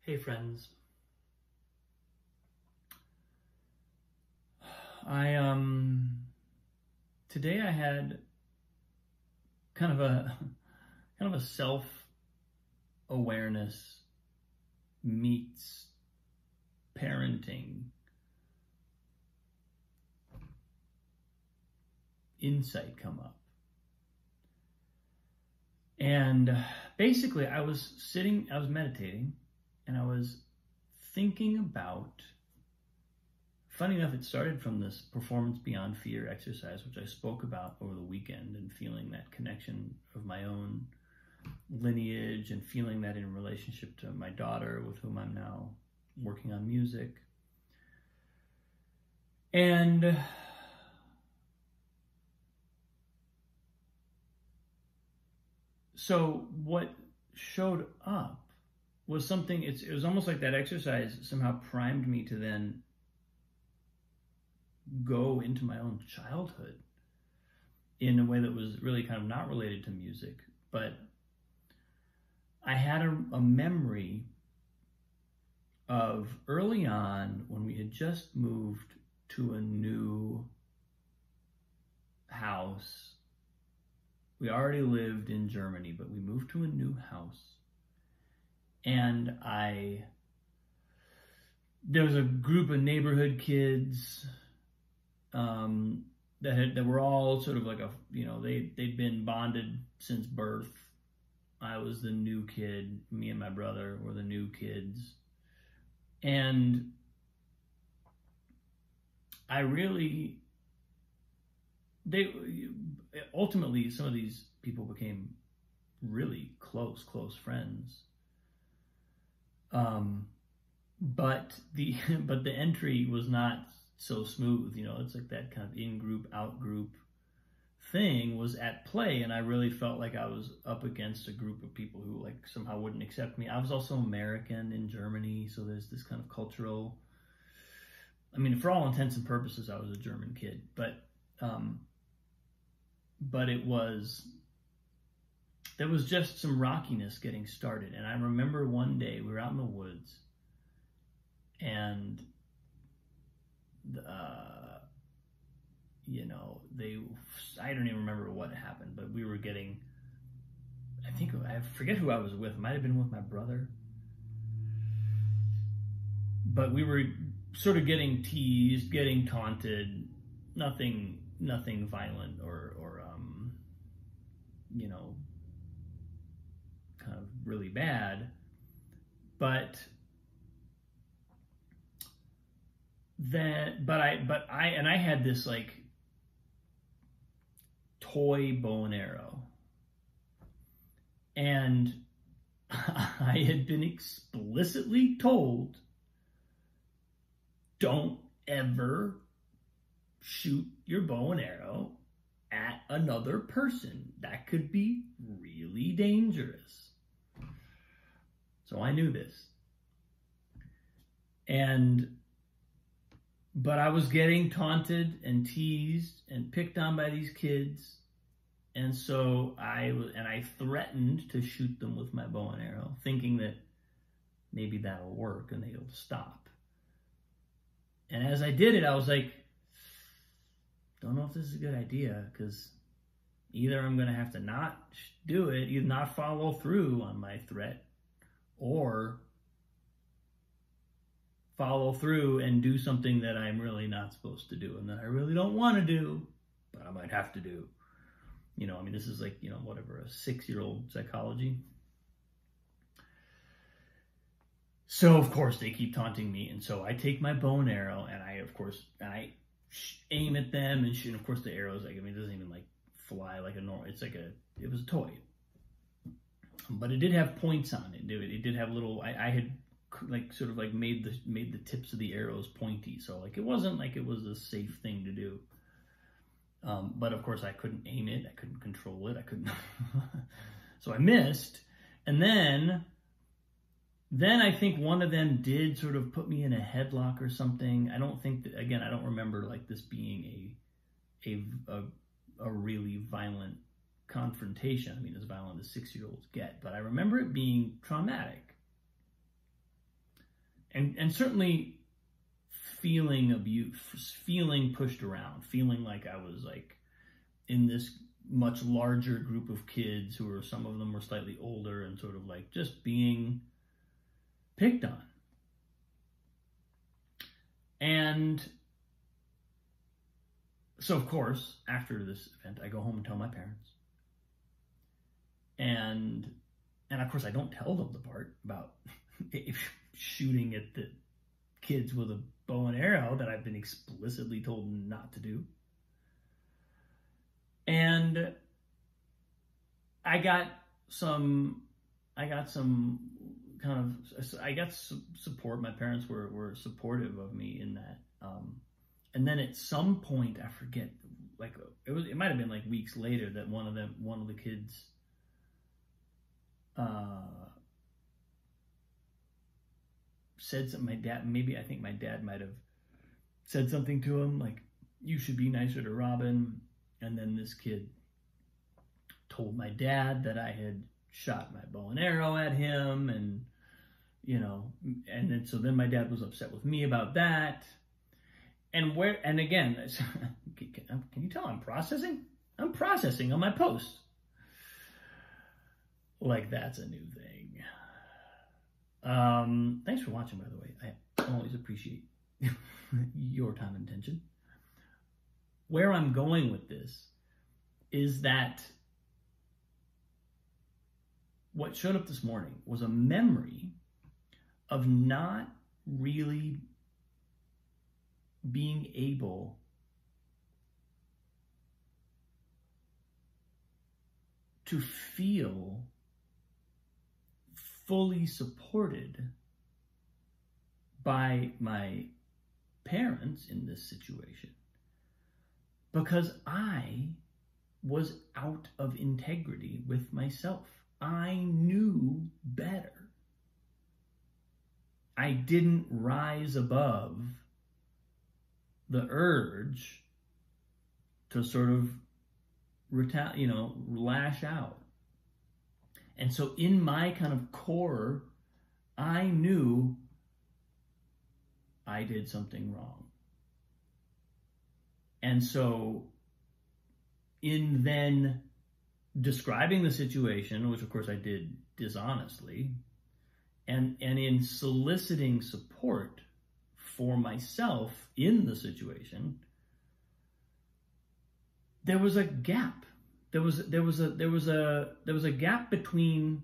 Hey friends. I today I had kind of a self-awareness meets parenting insight come up. And basically I was meditating and I was thinking about, funny enough, it started from this Performance Beyond Fear exercise, which I spoke about over the weekend, and feeling that connection of my own lineage and feeling that in relationship to my daughter, with whom I'm now working on music. And so what showed up was something, it was almost like that exercise somehow primed me to then go into my own childhood in a way that was really kind of not related to music. But I had a memory of early on when we had just moved to a new house. We already lived in Germany, but we moved to a new house. And there was a group of neighborhood kids that were all sort of like they'd been bonded since birth. I was the new kid. Me and my brother were the new kids. And ultimately some of these people became really close friends. But the entry was not so smooth. It's like that kind of in-group, out-group thing was at play, and I really felt like I was up against a group of people who like somehow wouldn't accept me. I was also American in Germany, so there's this kind of cultural, for all intents and purposes, I was a German kid, but there was just some rockiness getting started. And I remember one day we were out in the woods, and I don't even remember what happened, but we were getting, I forget who I was with. It might have been with my brother. But we were sort of getting teased, getting taunted, nothing violent or kind of really bad. But I had this like toy bow and arrow, and I had been explicitly told, don't ever shoot your bow and arrow at another person. That could be really dangerous. So I knew this. But I was getting taunted and teased and picked on by these kids. And so I threatened to shoot them with my bow and arrow, thinking that maybe that'll work and they'll stop. And as I did it, I was like, don't know if this is a good idea, because either I'm going to have to not do it, either not follow through on my threat, or follow through and do something that I'm really not supposed to do and that I really don't want to do, but I might have to do. This is like, whatever, a 6-year-old psychology. So, of course, they keep taunting me. And so I take my bow and arrow and I aim at them and shoot. And of course, the arrow's like, it doesn't even like fly like a normal, it was a toy. But it did have points on it. It did have little, I had like sort of like made the tips of the arrows pointy. So like, it wasn't like it was a safe thing to do. But of course I couldn't aim it. I couldn't control it. I couldn't. So I missed. And then I think one of them did sort of put me in a headlock or something. I don't think that, again, I don't remember like this being a really violent confrontation. As violent as 6-year-olds get, but I remember it being traumatic. and certainly feeling abuse, feeling pushed around, feeling like I was like in this much larger group of kids who were, some of them were slightly older, and sort of like just being picked on. And so, of course, after this event, I go home and tell my parents. And of course, I don't tell them the part about shooting at the kids with a bow and arrow that I've been explicitly told not to do. And I got some support. My parents were supportive of me in that. And then at some point, I forget, like it might have been like weeks later, that one of the kids said something. I think my dad might have said something to him like, "You should be nicer to Robin." And then this kid told my dad that I had shot my bow and arrow at him, and so then my dad was upset with me about that. And again, can you tell I'm processing? I'm processing on my post. Like that's a new thing. Thanks for watching, by the way. I always appreciate your time and attention. Where I'm going with this is that what showed up this morning was a memory of not really being able to feel fully supported by my parents in this situation, because I was out of integrity with myself. I knew better. I didn't rise above the urge to sort of lash out. And so in my kind of core, I knew I did something wrong. And so in then describing the situation, which of course I did dishonestly, and in soliciting support for myself in the situation, there was a gap. There was a gap between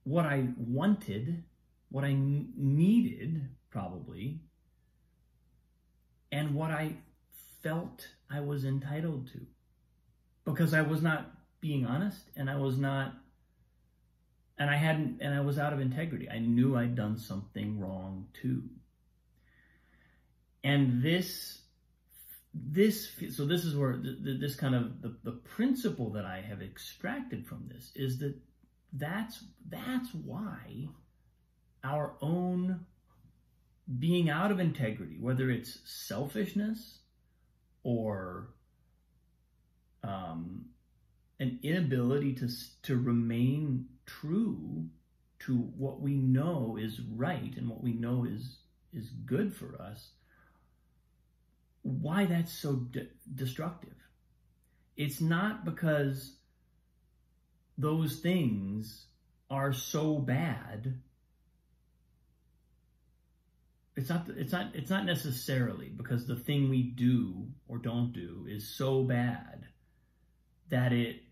what I wanted, what I needed probably, and what I felt I was entitled to, because I was not being honest, and I was out of integrity. I knew I'd done something wrong too. And this is where this kind of the principle that I have extracted from this is that's why our own being out of integrity, whether it's selfishness or an inability to remain true to what we know is right and what we know is good for us, why that's so destructive. It's not because those things are so bad. It's not necessarily because the thing we do or don't do is so bad that it,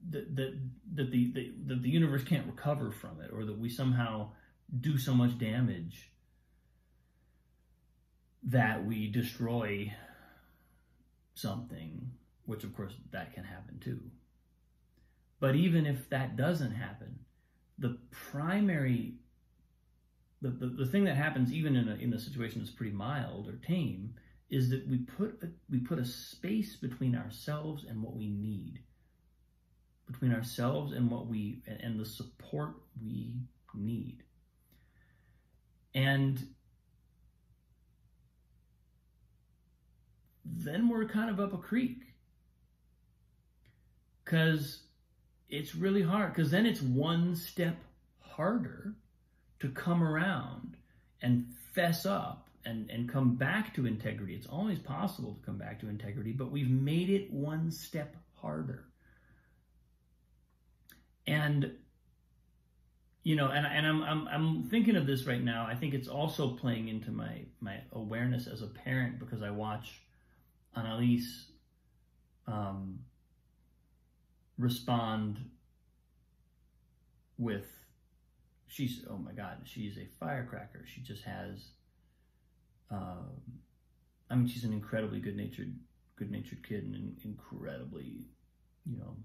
that the universe can't recover from it, or that we somehow do so much damage that we destroy something, which of course that can happen too. But even if that doesn't happen, the primary, the thing that happens even in a situation that's pretty mild or tame is that we put a space between ourselves and what we need, between ourselves and and the support we need. And then we're kind of up a creek, because it's really hard, because then it's one step harder to come around and fess up and come back to integrity. It's always possible to come back to integrity, but we've made it one step harder. And you know, and I'm thinking of this right now. I think it's also playing into my awareness as a parent, because I watch Annalise respond with, she's, oh my God, she's a firecracker. She just has, I mean, she's an incredibly good-natured kid, and incredibly, you know,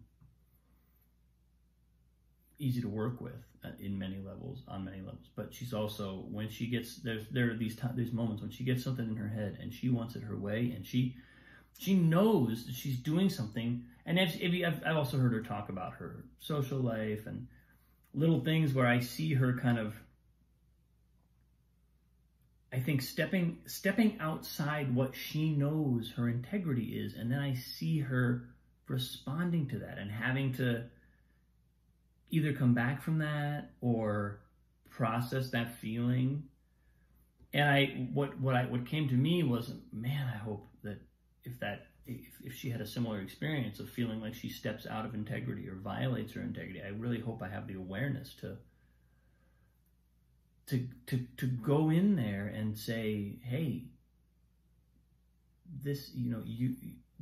easy to work with in many levels, on many levels. But she's also, when she gets, there are these moments when she gets something in her head and she wants it her way, and she knows that she's doing something. And I've also heard her talk about her social life and little things where I see her kind of, I think, stepping outside what she knows her integrity is, and then I see her responding to that and having to either come back from that or process that feeling. And what came to me was, man, I hope that if she had a similar experience of feeling like she steps out of integrity or violates her integrity, I really hope I have the awareness to go in there and say, hey, this, you know,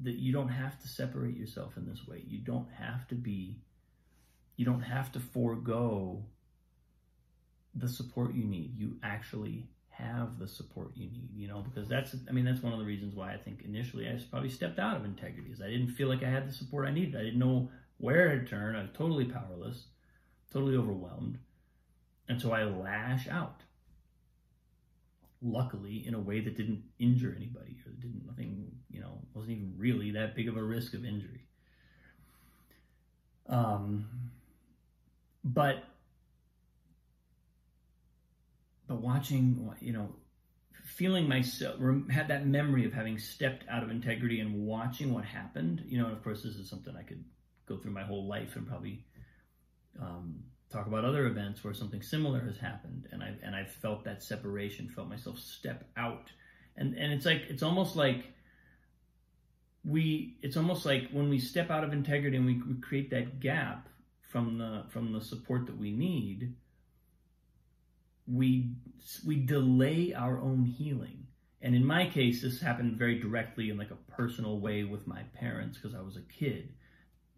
that you don't have to separate yourself in this way. You don't have to forego the support you need. You actually have the support you need, you know, because that's one of the reasons why I think initially I probably stepped out of integrity, is I didn't feel like I had the support I needed. I didn't know where to turn. I was totally powerless, totally overwhelmed. And so I lash out, luckily in a way that didn't injure anybody, or nothing, you know, wasn't even really that big of a risk of injury. But watching, you know, feeling myself, had that memory of having stepped out of integrity and watching what happened, you know, and of course this is something I could go through my whole life and probably talk about other events where something similar has happened, and I've felt that separation, felt myself step out, and it's almost like when we step out of integrity and we create that gap from the support that we need, we delay our own healing. And in my case, this happened very directly in like a personal way with my parents, because I was a kid.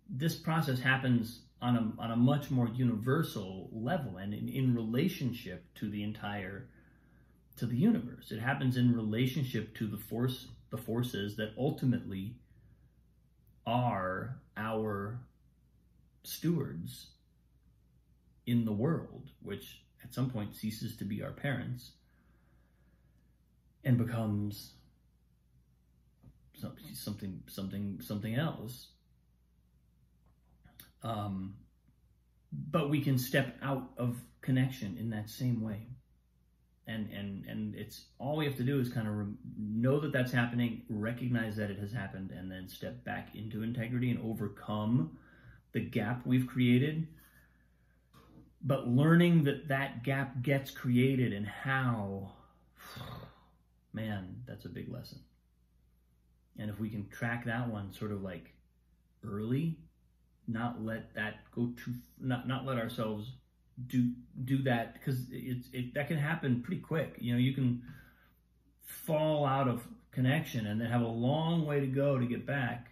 This process happens on a much more universal level, and in relationship to the universe. It happens in relationship to the forces that ultimately are our stewards in the world, which at some point ceases to be our parents and becomes something else. But we can step out of connection in that same way. And it's all we have to do is kind of know that that's happening, recognize that it has happened, and then step back into integrity and overcome the gap we've created. But learning that gap gets created and how, man, that's a big lesson. And if we can track that one sort of like early, not let that go not let ourselves do that, because that can happen pretty quick. You know, you can fall out of connection and then have a long way to go to get back.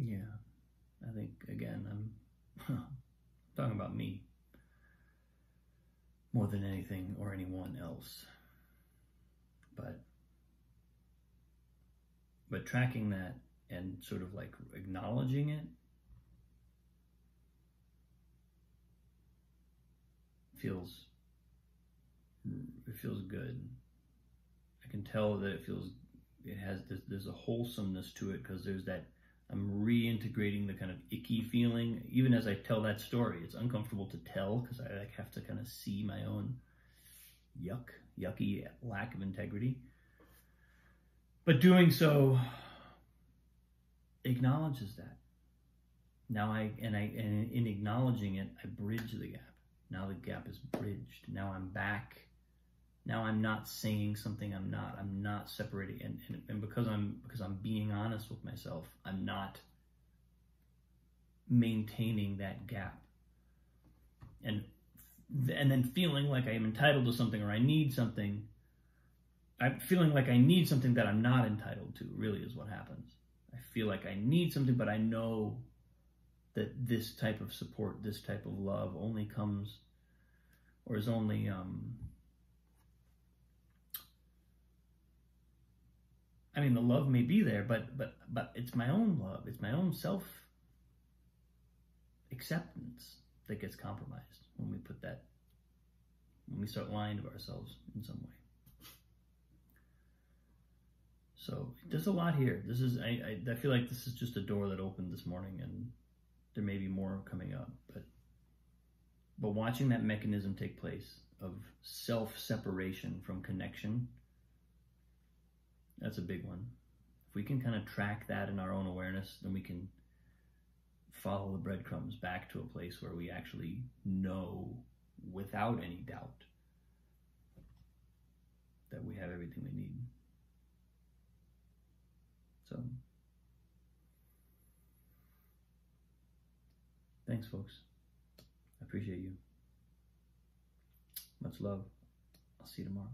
Yeah, I think, again, I'm talking about me more than anything or anyone else. But tracking that and sort of like acknowledging it feels good. I can tell that there's a wholesomeness to it, because there's that, I'm reintegrating the kind of icky feeling. Even as I tell that story, it's uncomfortable to tell, because I like have to kind of see my own yucky lack of integrity. But doing so acknowledges that. Now in acknowledging it, I bridge the gap. Now the gap is bridged. Now I'm back. Now I'm not saying something I'm not. I'm not separating. And because I'm being honest with myself, I'm not maintaining that gap. And then feeling like I am entitled to something or I need something. I'm feeling like I need something that I'm not entitled to, really is what happens. I feel like I need something, but I know that this type of support, this type of love only comes, or is only, I mean, the love may be there, but it's my own love. It's my own self-acceptance that gets compromised when we start lying to ourselves in some way. So there's a lot here. This is, I feel like this is just a door that opened this morning, and there may be more coming up, but watching that mechanism take place of self-separation from connection, that's a big one. If we can kind of track that in our own awareness, then we can follow the breadcrumbs back to a place where we actually know without any doubt that we have everything we need. So, thanks, folks. I appreciate you. Much love. I'll see you tomorrow.